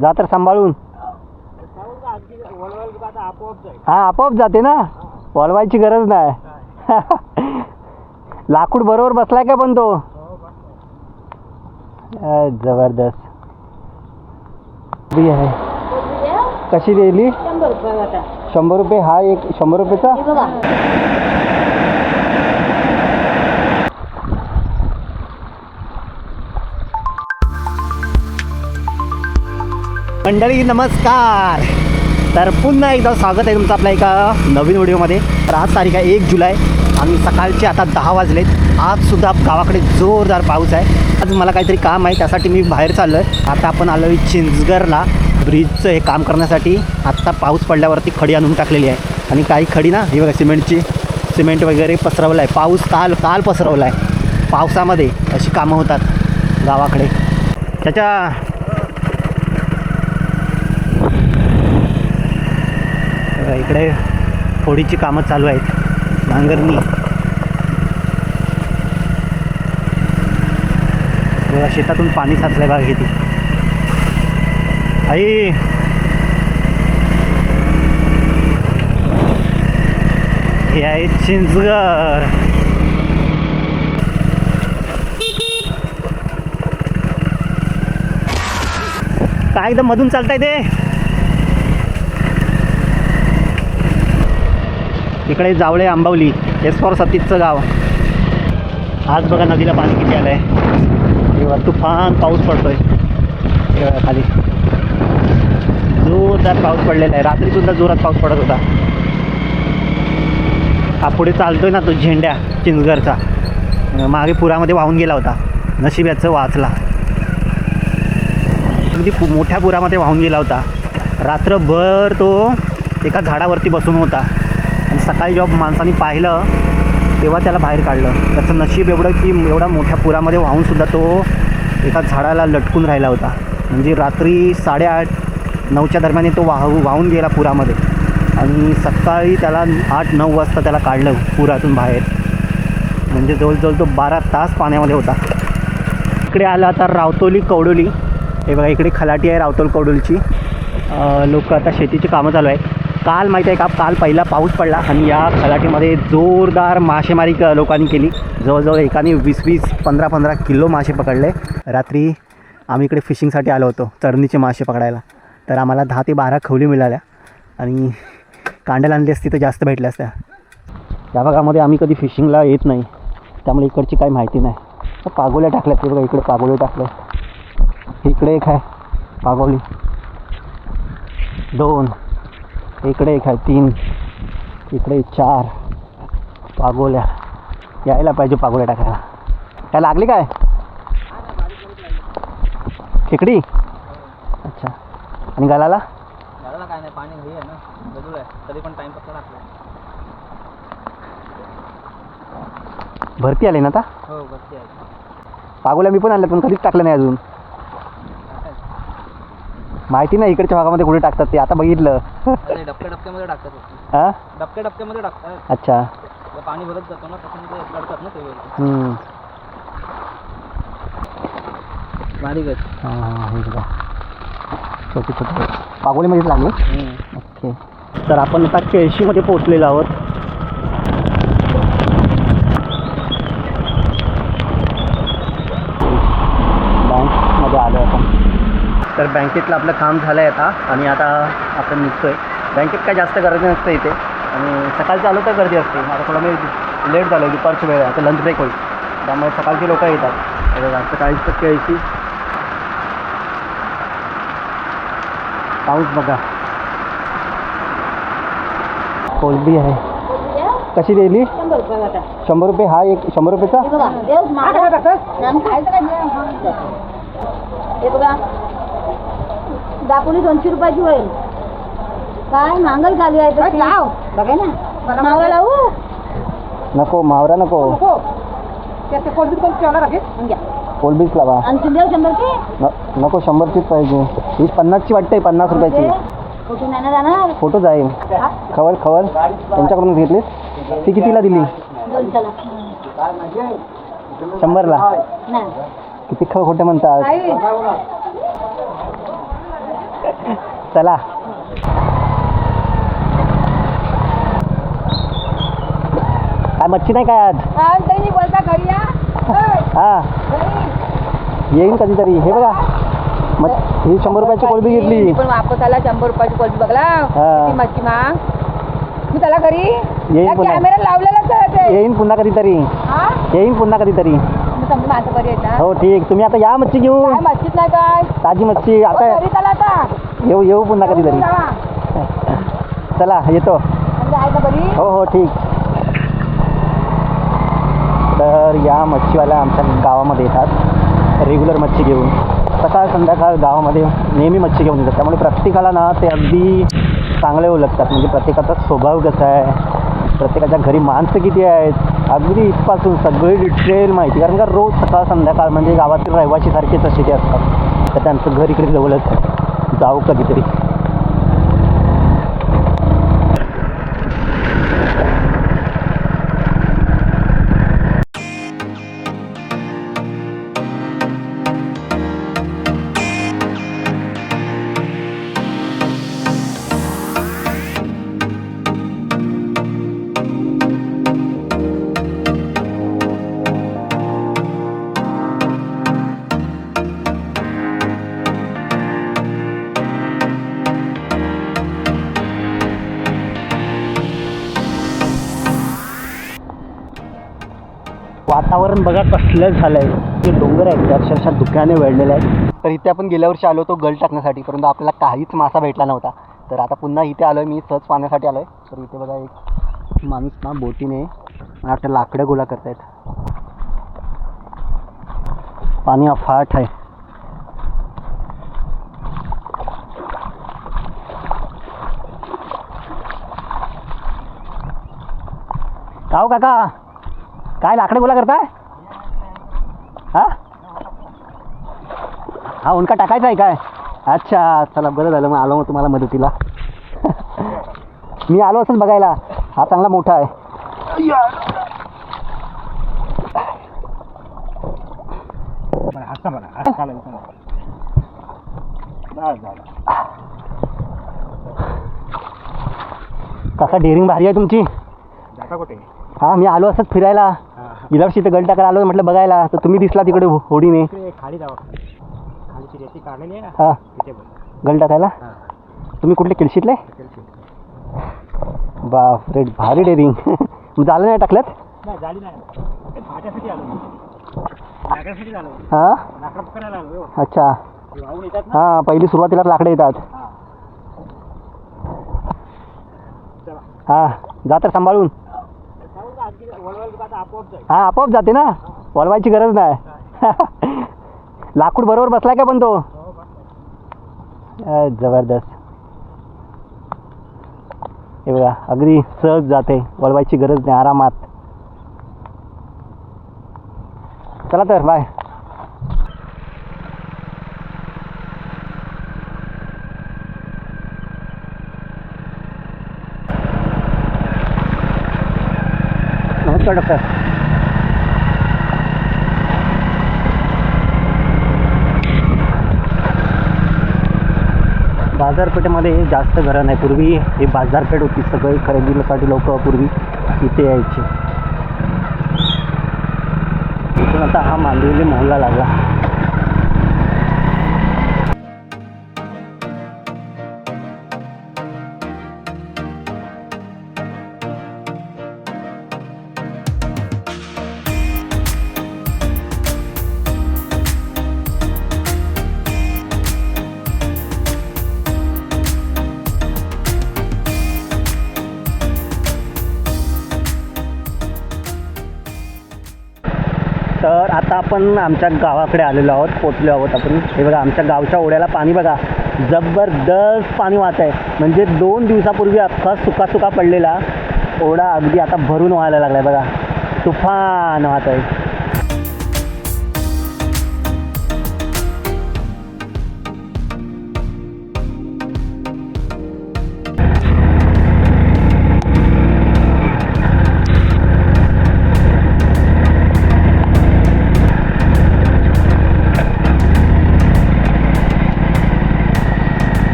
जा तर सांभाळून. हा आपोआप जाते ना, वळवायची गरज नाही. लाकूड बरोबर बसलाय का पण तो. जबरदस्त आहे. कशी दिली? 100 रुपये. हा एक 100 रुपयेचा. मंडळी नमस्कार. तर पुन्हा एकदा स्वागत आहे तुमचं आपल्या एका नवीन व्हिडिओमध्ये. तर आज तारीख आहे 1 जुलै आणि सकाळचे आता 10 वाजलेत. आजसुद्धा गावाकडे जोरदार पाऊस आहे. आज मला काहीतरी काम आहे, त्यासाठी मी बाहेर चाललो आहे. आता आपण आलो आहे चिंचगरला ब्रिजचं हे काम करण्यासाठी. आत्ता पाऊस पडल्यावरती खडी आणून टाकलेली आहे आणि काही खडी ना ही बघा सिमेंट वगैरे पसरवलं आहे. पाऊस काल पसरवला आहे. पावसामध्ये अशी कामं होतात गावाकडे. त्याच्या इकडे फोडीची कामं चालू आहेत, नांगरणी. शेतातून पाणी साचलंय बघा किती. आई हे आहे चिंचगड. काय एकदम मधून चालताय ते. इकडे जावळे आंबवली S4 सतीचं गाव. आज बघा नदीला पाणी किती आलं आहे. तुफान पाऊस पडतोय खाली. जोरदार पाऊस पडलेला आहे. रात्रीसुद्धा जोरात पाऊस पडत होता. हा पुढे चालतोय ना तो झेंड्या चिंचगरचा, मागे पुरामध्ये वाहून गेला होता. नशीब याचं वाचला. अगदी मोठ्या पुरामध्ये वाहून गेला होता. रात्रभर तो एका झाडावरती बसून होता आणि सकाळी जेव्हा माणसांनी पाहिलं तेव्हा त्याला बाहेर काढलं. त्याचं नशीब एवढं की एवढा मोठ्या पुरामध्ये वाहूनसुद्धा तो एका झाडाला लटकून राहिला होता. म्हणजे रात्री 8:30-9च्या दरम्यान तो वाहून गेला पुरामध्ये आणि सकाळी त्याला 8-9 वाजता त्याला काढलं पुरातून बाहेर. म्हणजे जवळजवळ तो 12 तास पाण्यामध्ये होता. इकडे आलं आता रावतोली कवडोली. हे बघा इकडे खलाटी आहे रावतोली कवडोलीची. लोक आता शेतीची कामं चालू आहे. काल माहीत आहे का, काल पहिला पाऊस पडला आणि या खलाटीमध्ये जोरदार मासेमारी लोकांनी केली. जवळजवळ एकाने 20-20, 15-15 किलो मासे पकडले. रात्री आम्ही इकडे फिशिंगसाठी आलो होतो चढणीचे मासे पकडायला. तर आम्हाला 10 ते 12 खवली मिळाल्या आणि कांड्याला आणली असती तर जास्त भेटल्या असत्या. या भागामध्ये आम्ही कधी फिशिंगला येत नाही, त्यामुळे इकडची काही माहिती नाही. तर पागोल्या टाकल्यात ते बघा. इकडे पागोले टाकले. इकडे एक आहे पागोली 2, इकडे एक आहे 3, इकडे 4 पागोल्या. यायला पाहिजे पागोल्या टाकायला. काय लागली काय खेकडी. अच्छा. आणि गालाला काय नाही, पाणी हे आहे ना बाजूला आहे, तरी पण टाइम पक्का टाकला. भरती आली ना आता. हो भरती आहे. पागोल्या मी पण आणल्या पण कधीच टाकलं नाही अजून. माहिती नाही इकडच्या भागामध्ये कुठे टाकतात ते. आता बघितलं डबक्यामध्ये टाकतात. हां डबक्यामध्ये टाकतात. अच्छा. पाणी भरत जातो ना त्याच्यामध्ये काढतात ना ते. बारीक आहेत. हां हे बघा छोटे छोटे पागोलीमध्येच लागले. ओके. तर आपण आता केळशीमध्ये पोहोचलेलो आहोत. बँकमध्ये आलो आपण. तर बँकेतलं आपलं काम झालं आहे आता आणि आता आपण निघतो आहे. बँकेत काय जास्त गर्दी नसते इथे आणि सकाळी चालू तर गर्दी असते. आता थोडं मी लेट झालो आहे, दुपारची वेळ आहे, आता लंच ब्रेक होईल, त्यामुळे सकाळची लोकं येतात. सकाळीच तर केळशी. पाऊस बघा. कोलबी आहे. कशी दिली? 100 रुपये. हा एक 100 रुपयेचा. हे बघा दापोली 200 रुपयाची होईल. काय महागाई झाली आहे तर बघा ना. मावरा लावू नको. मावरा नको. कोलबीच लावा. आणि चिंदेव 100ची नको. 100चीच पाहिजे. ही 50ची वाटते. 50 रुपयाची. फोटो नाही ना जाणार. फोटो जाईल. खबर त्यांच्याकडून घेतलीस. ती कितीला दिली? 100ला. किती खोटे म्हणतात. चला काय मच्छी नाही काय आज? बोलता घरी या हा येईन कधीतरी. हे बघा ही 100 रुपयाची कोलबी घेतली. पण वापस आला 100 रुपयाची कोलबी बघला हा. किती मच्छी माग. मी त्याला घरी येईन पुन्हा. कॅमेरा लावलेलाच आहे ते. येईन पुन्हा कधीतरी. हा येईन पुन्हा कधीतरी. मग समजा माणसं बरी आहेत ना. हो ठीक. तुम्ही आता या मच्छी घेऊ. काय मच्छीच नाही काय ताजी मच्छी आता घरी चला आता. येऊ पुन्हा कधीतरी. जावा. चला येतो. म्हणजे आहे का बरी. हो हो ठीक. तर या मच्छीवाल्या आमच्या गावामध्ये येतात रेग्युलर मच्छी घेऊन. सकाळ संध्याकाळ गावामध्ये नेहमी मच्छी घेऊन येतात. त्यामुळे प्रत्येकाला ना ते अगदी चांगले ओळखतात. म्हणजे प्रत्येकाचा स्वभाव कसा आहे, प्रत्येकाच्या घरी माणसं किती आहेत, अगदी इथपासून सगळी डिटेल माहिती. कारण का रोज सकाळ संध्याकाळ म्हणजे गावातील रहिवाशीसारखेच असे ते असतात. तर त्यांचं घर इकडे जवळच. जाऊ कधीतरी. वातावरण बघा कसलं झालंय. ते डोंगर आहेत ते अक्षरशः धुक्याने वेढलेले आहेत. तर इथे आपण गेल्या वर्षी आलो होतो गल टाकण्यासाठी, परंतु आपल्याला काहीच मासा भेटला नव्हता. तर आता पुन्हा इथे आलो आहे. मी सहज पाण्यासाठी आलो आहे. तर इथे बघा एक माणूस ना बोटीने मला वाटतं लाकडं गोळा करतायत. पाणी अफाट आहे. का हो काका काय लाकडं गोळा करताय? हा हा उनका टाकायचा आहे काय? अच्छा चला बरं झालं. मग आलो मग तुम्हाला मदतीला. मी आलो असंच बघायला. हा चांगला मोठा आहे. काका डेअरिंग भारी आहे तुमची. हा मी आलो असंच फिरायला. गेल्या वर्षी इथं गल टाकायला आलो म्हटलं बघायला. तर तुम्ही दिसला तिकडे होडीने. खाली जावा. खालीची रेती काढलेली आहे ना हा तिथे बघ. गल टाकायला. तुम्ही कुठले किळशीतले? बापरे भारी डेअरिंग. झालं नाही टाकल्यात? नाही झाली नाही. भाट्यासाठी आलो. लाकडासाठी आलो. हां लाकडं पकडायला आलो. अच्छा वाहून येतात ना. हां पहिली सुरुवातीला लाकडं येतात. हां जा तर सांभाळून. हां आपोआप जाते ना. वळवायची गरज नाही. लाकूड बरोबर बसलाय का पण तो? जबरदस्त. हे बघा अगदी सहज जाते. वळवायची गरज नाही. आरामात. चला तर बाय. नमस्कार डॉक्टर. बाजारपेठेमध्ये जास्त घरं नाही. पूर्वी ही बाजारपेठ होती. सगळी खरेदीसाठी लोक पूर्वी इथे यायचे. इथून आता हा मांदिवली मोहल्ला लागला. तर आता आपण आमच्या गावाकडे आलेलो आहोत. पोचलो आहोत आपण. हे बघा आमच्या गावच्या ओढ्याला पाणी बघा जबरदस्त पाणी वाहत आहे. म्हणजे 2 दिवसापूर्वी अख्खा सुका पडलेला ओढा अगदी आता भरून व्हायला लागला आहे. बघा तुफान वाहत आहे.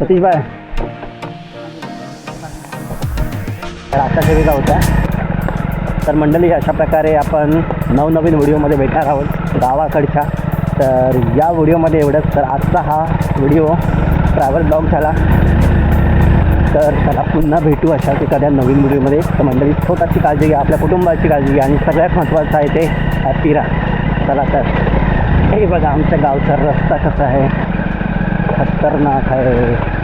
सतीश बाय तर आताच्या वेळेला होता. तर मंडळी अशा प्रकारे आपण नवनवीन व्हिडिओमध्ये भेटणार आहोत गावाकडच्या. तर या व्हिडिओमध्ये एवढंच. तर आजचा हा व्हिडिओ ट्रॅव्हल ब्लॉग झाला. तर चला पुन्हा भेटू अशाच एखाद्या नवीन व्हिडिओमध्ये. तर मंडळी स्वतःची काळजी घ्या, आपल्या कुटुंबाची काळजी घ्या आणि सगळ्यात महत्त्वाचं आहे ते हॅपी राहा. चला तर हे बघा आमच्या गावचा रस्ता कसा आहे, खतरनाक आहे.